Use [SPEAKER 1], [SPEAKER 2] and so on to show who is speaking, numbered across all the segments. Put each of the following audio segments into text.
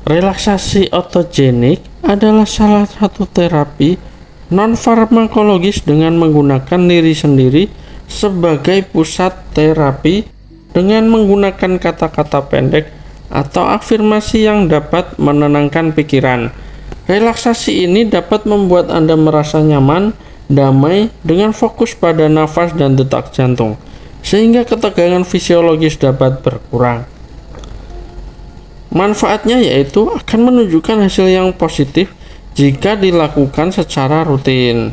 [SPEAKER 1] Relaksasi otogenik adalah salah satu terapi non-farmakologis dengan menggunakan diri sendiri sebagai pusat terapi dengan menggunakan kata-kata pendek atau afirmasi yang dapat menenangkan pikiran. Relaksasi ini dapat membuat Anda merasa nyaman, damai, dengan fokus pada nafas dan detak jantung, sehingga ketegangan fisiologis dapat berkurang. Manfaatnya yaitu akan menunjukkan hasil yang positif jika dilakukan secara rutin.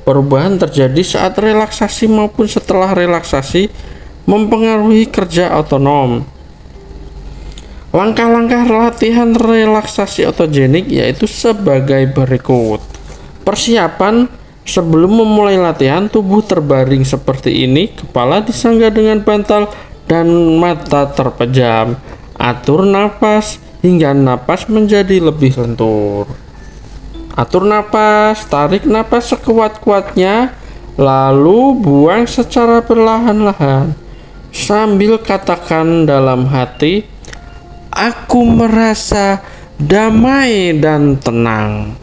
[SPEAKER 1] Perubahan terjadi saat relaksasi maupun setelah relaksasi mempengaruhi kerja otonom. Langkah-langkah latihan relaksasi otogenik yaitu sebagai berikut. Persiapan: sebelum memulai latihan, tubuh terbaring seperti ini, kepala disanggah dengan bantal dan mata terpejam. Atur napas hingga napas menjadi lebih lentur. Atur napas, tarik napas sekuat-kuatnya, lalu buang secara perlahan-lahan. Sambil katakan dalam hati, "Aku merasa damai dan tenang."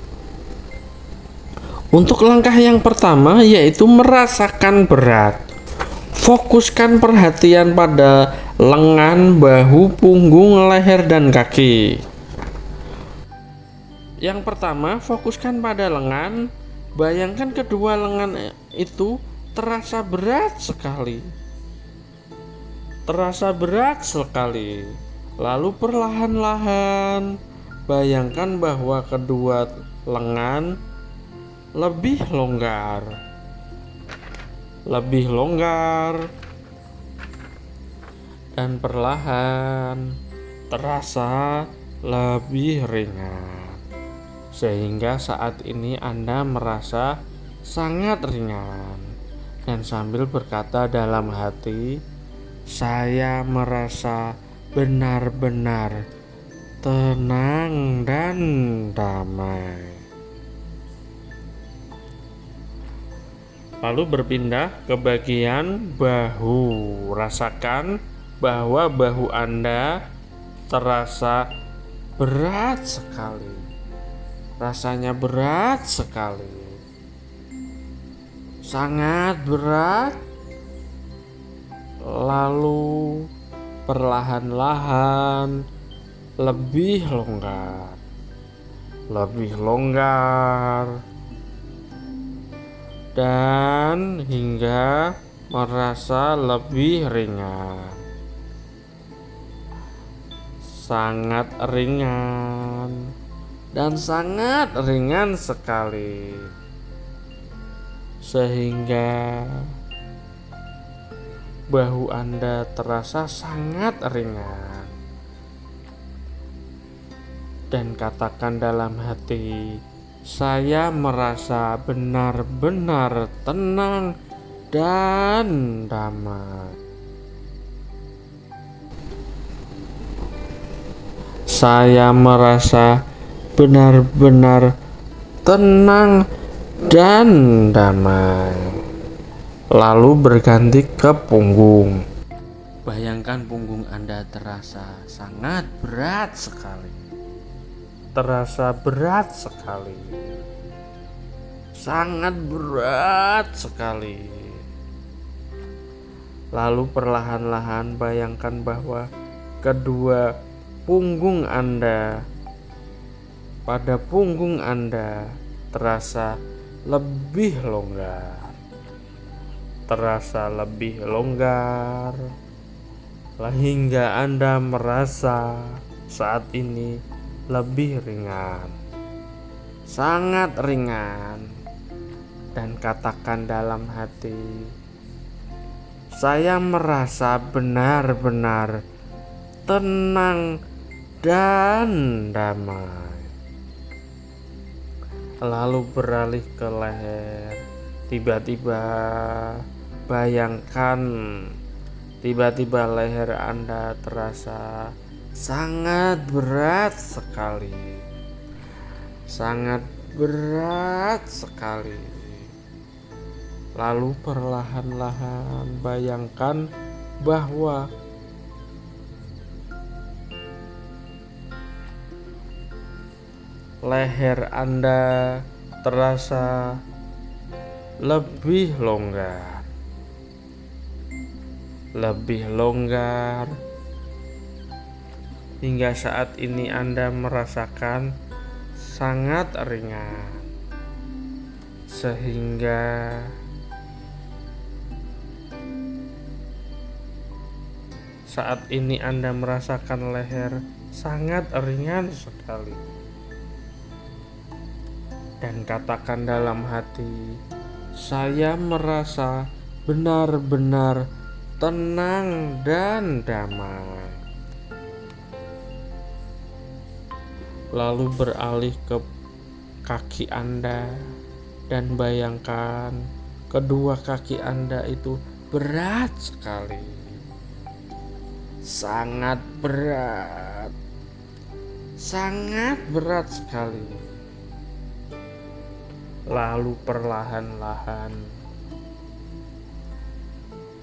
[SPEAKER 1] Untuk langkah yang pertama yaitu merasakan berat. Fokuskan perhatian pada lengan, bahu, punggung, leher, dan kaki. Yang pertama, fokuskan pada lengan. Bayangkan kedua lengan itu terasa berat sekali. Lalu perlahan-lahan bayangkan bahwa kedua lengan lebih longgar, dan perlahan terasa lebih ringan, sehingga saat ini Anda merasa sangat ringan. Dan sambil berkata dalam hati, "Saya merasa benar-benar tenang dan damai." Lalu berpindah ke bagian bahu. Rasakan bahwa bahu Anda terasa berat sekali. Rasanya berat sekali. Sangat berat. Lalu perlahan-lahan lebih longgar. Dan hingga merasa lebih ringan, sangat ringan, dan sangat ringan sekali, sehingga bahu Anda terasa sangat ringan. Dan katakan dalam hati, "Saya merasa benar-benar tenang dan damai." Saya merasa benar-benar tenang dan damai. Lalu berganti ke punggung. Bayangkan punggung Anda terasa sangat berat sekali. Sangat berat sekali. Lalu perlahan-lahan bayangkan bahwa kedua punggung Anda, pada punggung Anda terasa lebih longgar, hingga Anda merasa saat ini lebih ringan, sangat ringan. Dan katakan dalam hati, "Saya merasa benar-benar tenang dan damai." Lalu beralih ke leher. Tiba-tiba leher Anda terasa sangat berat sekali. Lalu perlahan-lahan bayangkan bahwa leher Anda terasa lebih longgar, hingga saat ini Anda merasakan sangat ringan, sehingga saat ini Anda merasakan leher sangat ringan sekali. Dan katakan dalam hati, saya merasa benar-benar tenang dan damai. Lalu beralih ke kaki Anda dan bayangkan kedua kaki Anda itu berat sekali, sangat berat sekali. Lalu perlahan-lahan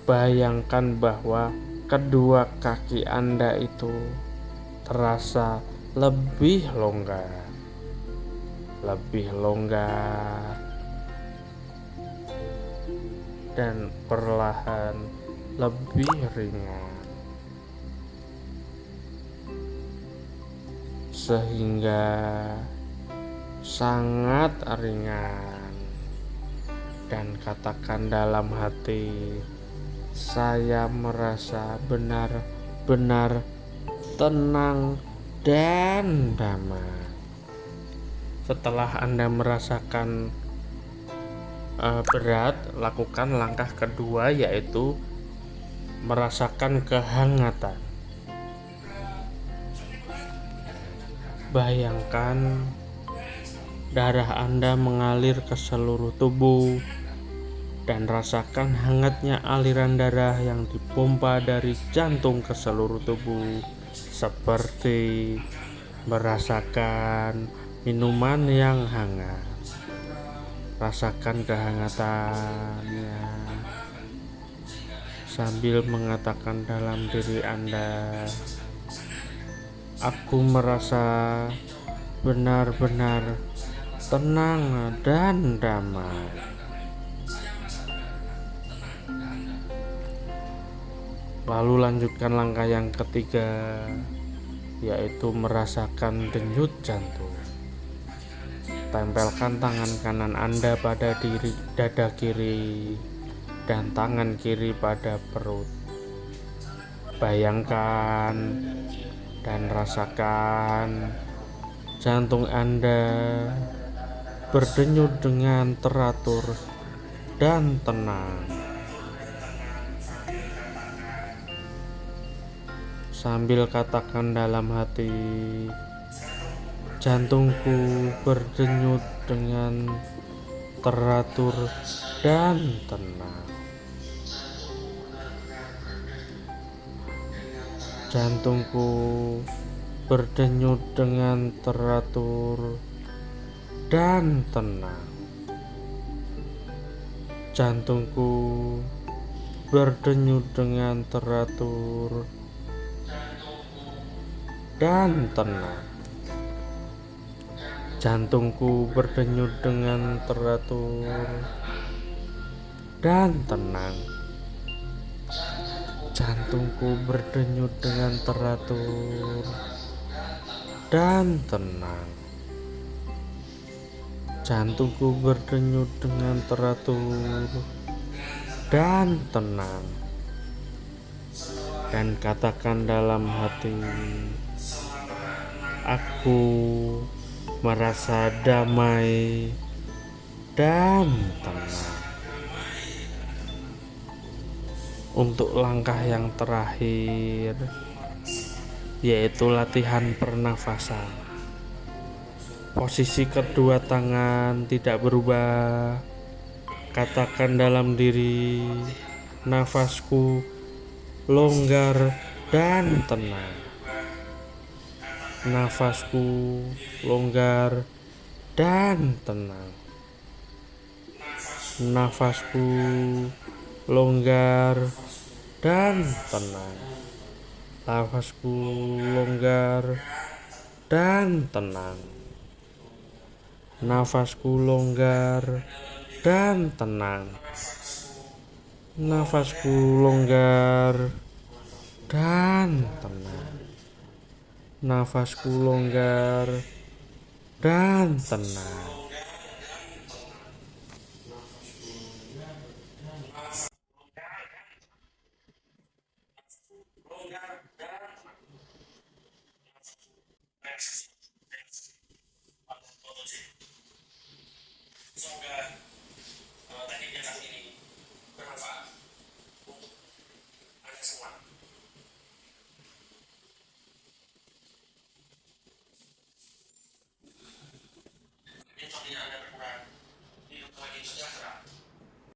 [SPEAKER 1] bayangkan bahwa kedua kaki Anda itu terasa lebih longgar, dan perlahan lebih ringan, sehingga sangat ringan. Dan katakan dalam hati, saya merasa benar-benar tenang dan damai. Setelah Anda merasakan berat, lakukan langkah kedua, yaitu merasakan kehangatan. Bayangkan darah Anda mengalir ke seluruh tubuh dan rasakan hangatnya aliran darah yang dipompa dari jantung ke seluruh tubuh, seperti merasakan minuman yang hangat. Rasakan kehangatannya sambil mengatakan dalam diri Anda, aku merasa benar-benar tenang dan damai. Lalu lanjutkan langkah yang ketiga, yaitu merasakan denyut jantung. Tempelkan tangan kanan Anda pada dada kiri dan tangan kiri pada perut. Bayangkan dan rasakan jantung Anda berdenyut dengan teratur dan tenang. Sambil katakan dalam hati, jantungku berdenyut dengan teratur dan tenang. Jantungku berdenyut dengan teratur dan tenang. Jantungku berdenyut dengan teratur dan tenang. Jantungku berdenyut dengan teratur dan tenang. Jantungku berdenyut dengan teratur dan tenang. Jantungku berdenyut dengan teratur dan tenang. Dan katakan dalam hati, aku merasa damai dan tenang. Untuk langkah yang terakhir, yaitu latihan pernafasan. Posisi kedua tangan tidak berubah. Katakan dalam diri, nafasku longgar dan tenang. Nafasku longgar dan tenang. Nafasku longgar dan tenang. Nafasku longgar dan tenang. Nafasku longgar dan tenang. Nafasku longgar dan tenang. Nafasku longgar dan tenang.
[SPEAKER 2] Semoga teknik yang ini bermanfaat.